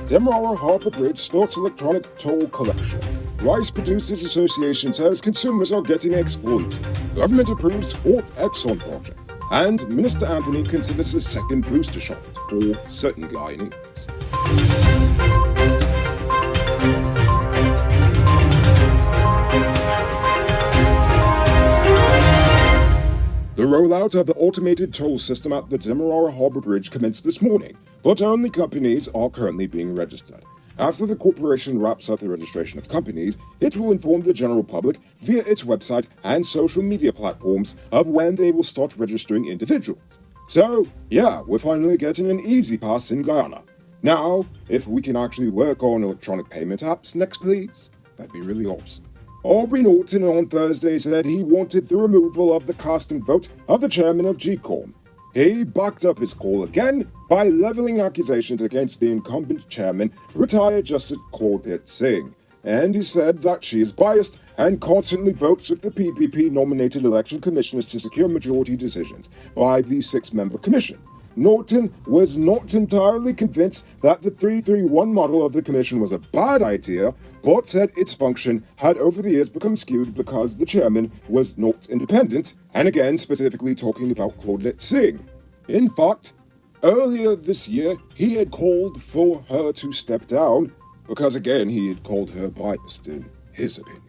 Demerara Harbour Bridge starts electronic toll collection. Rice Producers Association says consumers are getting exploited. Government approves fourth Exxon project. And Minister Anthony considers a second booster shot for certain Guyanese. The rollout of the automated toll system at the Demerara Harbour Bridge commenced this morning, but only companies are currently being registered. After the corporation wraps up the registration of companies, it will inform the general public via its website and social media platforms of when they will start registering individuals. So, yeah, we're finally getting an easy pass in Guyana. Now, if we can actually work on electronic payment apps next, please, that'd be really awesome. Aubrey Norton on Thursday said he wanted the removal of the casting vote of the chairman of GCORM. He backed up his call again by leveling accusations against the incumbent chairman, retired Justice Claudette Singh, and he said that she is biased and constantly votes with the PPP-nominated election commissioners to secure majority decisions by the six-member commission. Norton was not entirely convinced that the 3-3-1 model of the commission was a bad idea, but said its function had over the years become skewed because the chairman was not independent, and again specifically talking about Claudette Singh. In fact, earlier this year, he had called for her to step down, because again he had called her biased in his opinion.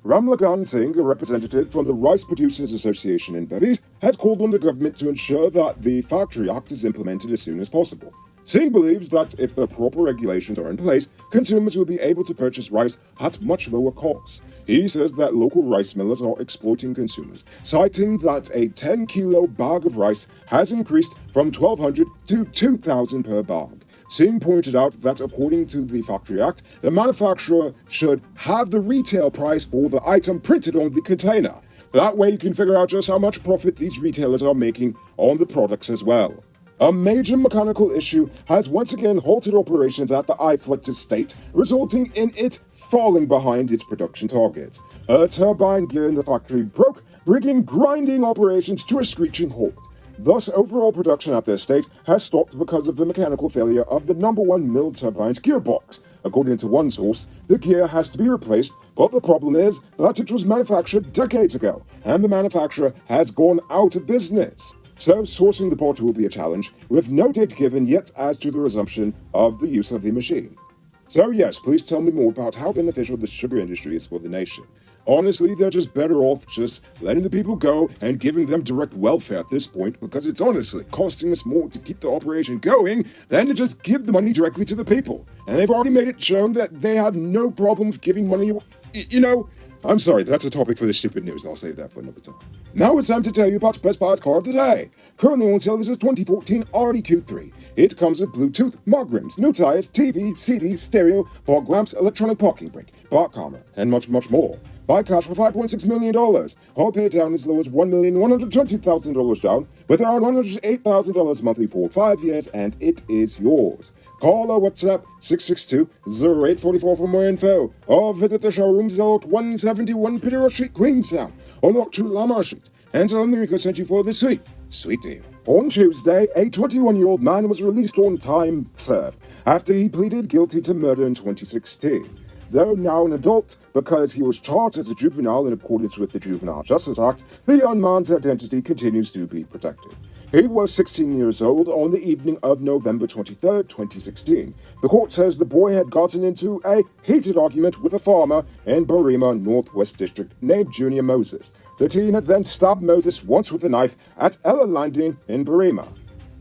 Ramlagan Singh, a representative from the Rice Producers Association in Bevis, has called on the government to ensure that the Factory Act is implemented as soon as possible. Singh believes that if the proper regulations are in place, consumers will be able to purchase rice at much lower costs. He says that local rice millers are exploiting consumers, citing that a 10-kilo bag of rice has increased from $1,200 to $2,000 per bag. Singh pointed out that according to the Factory Act, the manufacturer should have the retail price for the item printed on the container. That way you can figure out just how much profit these retailers are making on the products as well. A major mechanical issue has once again halted operations at the Iflict estate, resulting in it falling behind its production targets. A turbine gear in the factory broke, bringing grinding operations to a screeching halt. Thus, overall production at the estate has stopped because of the mechanical failure of the number one mill turbine's gearbox. According to one source, the gear has to be replaced, but the problem is that it was manufactured decades ago, and the manufacturer has gone out of business. So, sourcing the part will be a challenge, with no date given yet as to the resumption of the use of the machine. So yes, please tell me more about how beneficial the sugar industry is for the nation. Honestly, they're just better off just letting the people go and giving them direct welfare at this point, because it's honestly costing us more to keep the operation going than to just give the money directly to the people. And they've already made it shown that they have no problem with giving money. I'm sorry, that's a topic for the stupid news. I'll save that for another time. Now it's time to tell you about Best Buy's car of the day. Currently on sale, this is 2014 RDQ3. It comes with Bluetooth, mug rims, new tires, TV, CD, stereo, fog lamps, electronic parking brake, park camera, and much, much more. Buy cash for $5.6 million, or pay down as low as $1,120,000 down, with around $108,000 monthly for 5 years, and it is yours. Call or WhatsApp 662-0844 for more info, or visit the showrooms at 171 Peter Street, Queenstown, or Lot 2 Lamar Street, and tell them Rico sent you for this sweet deal. On Tuesday, a 21-year-old man was released on time served after he pleaded guilty to murder in 2016. Though now an adult, because he was charged as a juvenile in accordance with the Juvenile Justice Act, the young man's identity continues to be protected. He was 16 years old on the evening of November 23, 2016. The court says the boy had gotten into a heated argument with a farmer in Barima, Northwest District, named Junior Moses. The teen had then stabbed Moses once with a knife at Ella Landing in Barima.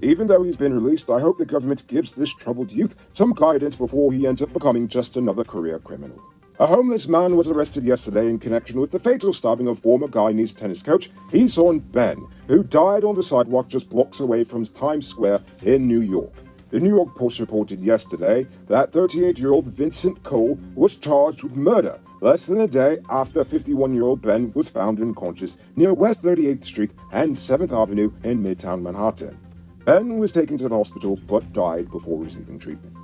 Even though he's been released, I hope the government gives this troubled youth some guidance before he ends up becoming just another career criminal. A homeless man was arrested yesterday in connection with the fatal stabbing of former Guyanese tennis coach Eson Ben, who died on the sidewalk just blocks away from Times Square in New York. The New York Post reported yesterday that 38-year-old Vincent Cole was charged with murder less than a day after 51-year-old Ben was found unconscious near West 38th Street and 7th Avenue in Midtown Manhattan. Ben was taken to the hospital but died before receiving treatment.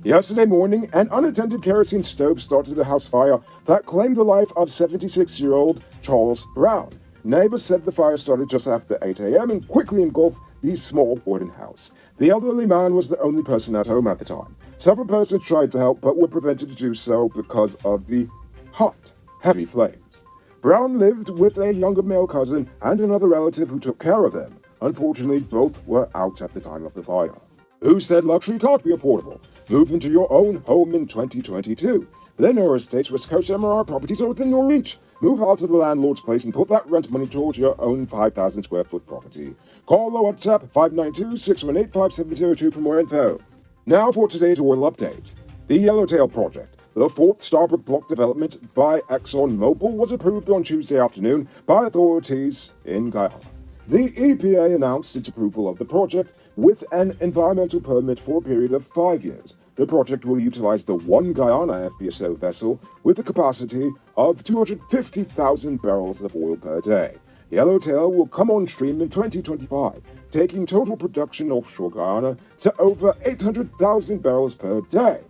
Yesterday morning, an unattended kerosene stove started a house fire that claimed the life of 76-year-old Charles Brown. Neighbors said the fire started just after 8 a.m. and quickly engulfed the small wooden house. The elderly man was the only person at home at the time. Several persons tried to help but were prevented to do so because of the hot, heavy flames. Brown lived with a younger male cousin and another relative who took care of him. Unfortunately, both were out at the time of the fire. Who said luxury can't be affordable? Move into your own home in 2022. Lenore Estates West Coast MRR properties are within your reach. Move out of the landlord's place and put that rent money towards your own 5,000 square foot property. Call or WhatsApp 592-618-5702 for more info. Now for today's oil update. The Yellowtail project, the fourth Starboard block development by ExxonMobil, was approved on Tuesday afternoon by authorities in Guyana. The EPA announced its approval of the project with an environmental permit for a period of 5 years. The project will utilize the one Guyana FPSO vessel with a capacity of 250,000 barrels of oil per day. Yellowtail will come on stream in 2025, taking total production offshore Guyana to over 800,000 barrels per day.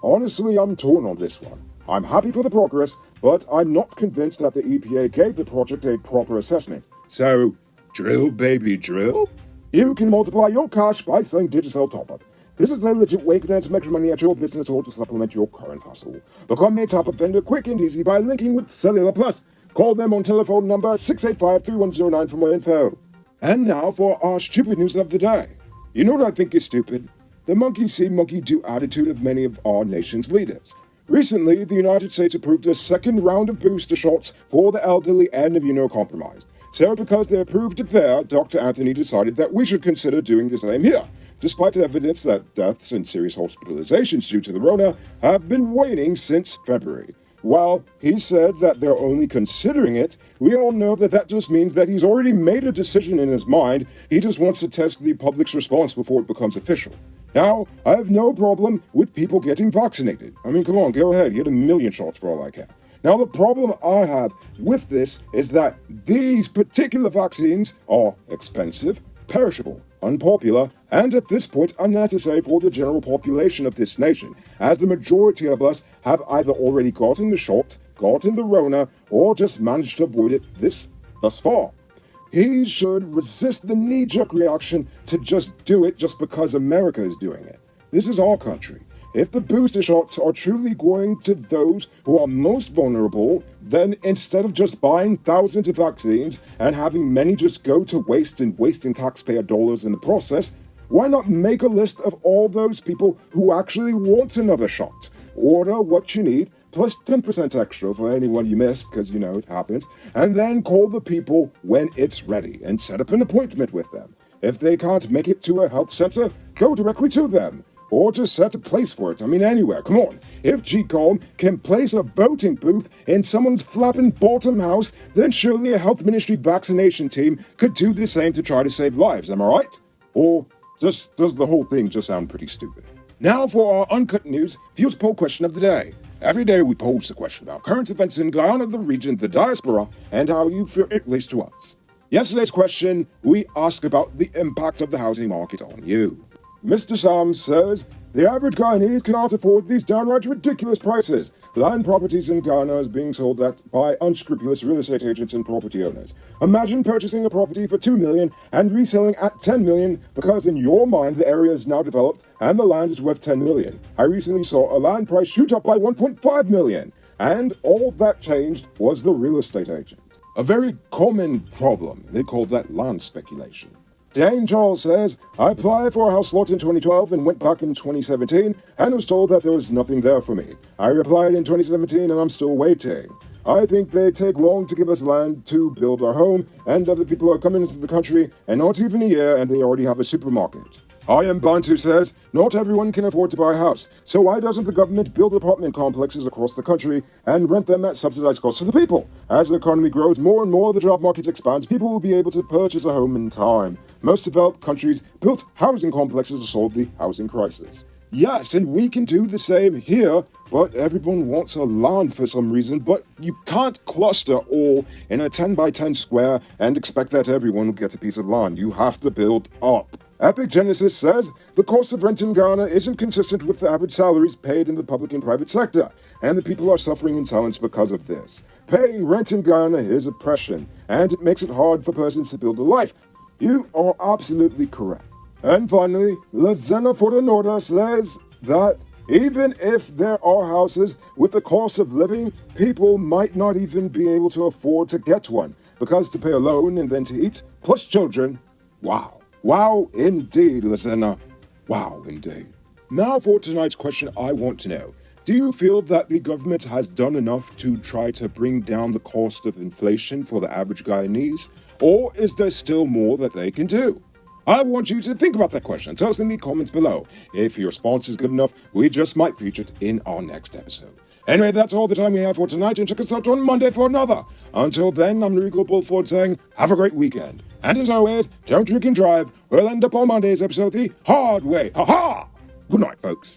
Honestly, I'm torn on this one. I'm happy for the progress, but I'm not convinced that the EPA gave the project a proper assessment. So, drill baby drill? You can multiply your cash by selling Digicel Top-Up. This is a legit way to earn some extra money at your business or to supplement your current hustle. Become a top-up vendor quick and easy by linking with Cellular Plus. Call them on telephone number 685-3109 for more info. And now for our stupid news of the day. You know what I think is stupid? The monkey see, monkey do attitude of many of our nation's leaders. Recently, the United States approved a second round of booster shots for the elderly and immunocompromised. So because they approved it there, Dr. Anthony decided that we should consider doing the same here, despite evidence that deaths and serious hospitalizations due to the Rona have been waning since February. While he said that they're only considering it, we all know that that just means that he's already made a decision in his mind. He just wants to test the public's response before it becomes official. Now, I have no problem with people getting vaccinated. I mean, come on, go ahead, get 1,000,000 shots for all I care. Now, the problem I have with this is that these particular vaccines are expensive, perishable, unpopular, and at this point unnecessary for the general population of this nation, as the majority of us have either already gotten the shot, gotten the Rona, or just managed to avoid it thus far. He should resist the knee-jerk reaction to just do it just because America is doing it. This is our country. If the booster shots are truly going to those who are most vulnerable, then instead of just buying thousands of vaccines and having many just go to waste and wasting taxpayer dollars in the process, why not make a list of all those people who actually want another shot? Order what you need, plus 10% extra for anyone you missed, because you know it happens, and then call the people when it's ready and set up an appointment with them. If they can't make it to a health center, go directly to them. Or just set a place for it. I mean, anywhere. Come on. If GCOM can place a voting booth in someone's flapping bottom house, then surely a health ministry vaccination team could do the same to try to save lives. Am I right? Or does the whole thing just sound pretty stupid? Now for our Uncut News Views Poll question of the day. Every day we pose a question about current events in Guyana, the region, the diaspora, and how you feel it relates to us. Yesterday's question, we asked about the impact of the housing market on you. Mr. Sam says, the average Guyanese cannot afford these downright ridiculous prices. Land properties in Guyana is being sold at by unscrupulous real estate agents and property owners. Imagine purchasing a property for $2 million and reselling at $10 million because in your mind the area is now developed and the land is worth $10 million. I recently saw a land price shoot up by $1.5 million, and all that changed was the real estate agent. A very common problem. They call that land speculation. Dane Charles says, I applied for a house lot in 2012 and went back in 2017 and was told that there was nothing there for me. I replied in 2017 and I'm still waiting. I think they take long to give us land to build our home, and other people are coming into the country and not even a year and they already have a supermarket. I am Bantu says, not everyone can afford to buy a house, so why doesn't the government build apartment complexes across the country and rent them at subsidized cost to the people? As the economy grows more and more, the job market expands, people will be able to purchase a home in time. Most developed countries built housing complexes to solve the housing crisis. Yes, and we can do the same here, but everyone wants a land for some reason, but you can't cluster all in a 10 by 10 square and expect that everyone will get a piece of land. You have to build up. Epic Genesis says, the cost of rent in Ghana isn't consistent with the average salaries paid in the public and private sector, and the people are suffering in silence because of this. Paying rent in Ghana is oppression, and it makes it hard for persons to build a life. You are absolutely correct. And finally, La Zena for the Norda says that Even if there are houses, with the cost of living, people might not even be able to afford to get one, because to pay a loan and then to eat, plus children, wow. Wow indeed, listener. Wow indeed. Now for tonight's question, I want to know, do you feel that the government has done enough to try to bring down the cost of inflation for the average Guyanese, or is there still more that they can do? I want you to think about that question and tell us in the comments below. If your response is good enough, we just might feature it in our next episode. Anyway, that's all the time we have for tonight, and check us out on Monday for another. Until then, I'm Rico Bullford saying, have a great weekend. And as always, don't drink and drive. We'll end up on Monday's episode the hard way. Ha-ha! Good night, folks.